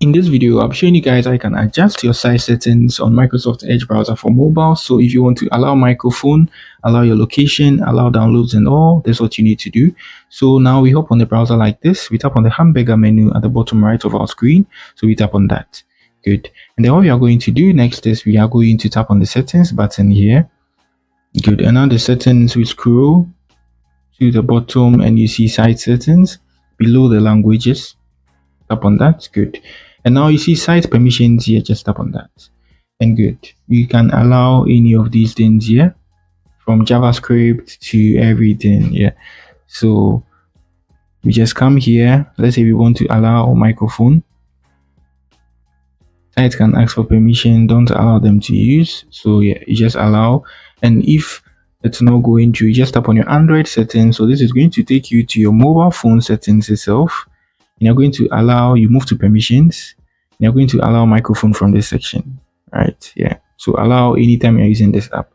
In this video, I'm showing you guys how you can adjust your size settings on Microsoft Edge browser for mobile. So if you want to allow microphone, allow your location, allow downloads and all, that's what you need to do. So now we hop on the browser like this. We tap on the hamburger menu at the bottom right of our screen. So we tap on that. Good. And then what we are going to do next is we are going to tap on the settings button here. Good. And now the settings, we scroll to the bottom and you see site settings below the languages. Tap on that. Good. And now you see site permissions here, just tap on that. And good. You can allow any of these things here, from JavaScript to everything. Yeah. So we just come here. Let's say we want to allow microphone. Site can ask for permission, don't allow them to use. So yeah, you just allow. And if it's not going to, you just tap on your Android settings. So this is going to take you to your mobile phone settings itself. And you're going to allow, you move to permissions. And you're going to allow microphone from this section, right? Yeah. So allow anytime you're using this app.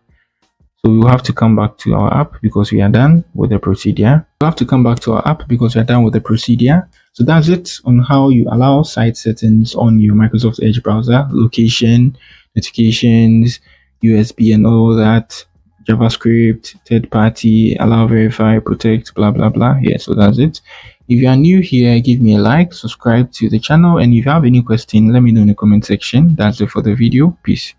So we'll have to come back to our app because we are done with the procedure. We'll have to come back to our app because we are done with the procedure. So that's it on how you allow site settings on your Microsoft Edge browser, location, notifications, USB and all that, JavaScript, third party, allow, verify, protect, blah, blah, blah. Yeah, so that's it. If you are new here, give me a like, subscribe to the channel, and if you have any question, let me know in the comment section. That's it for the video. Peace.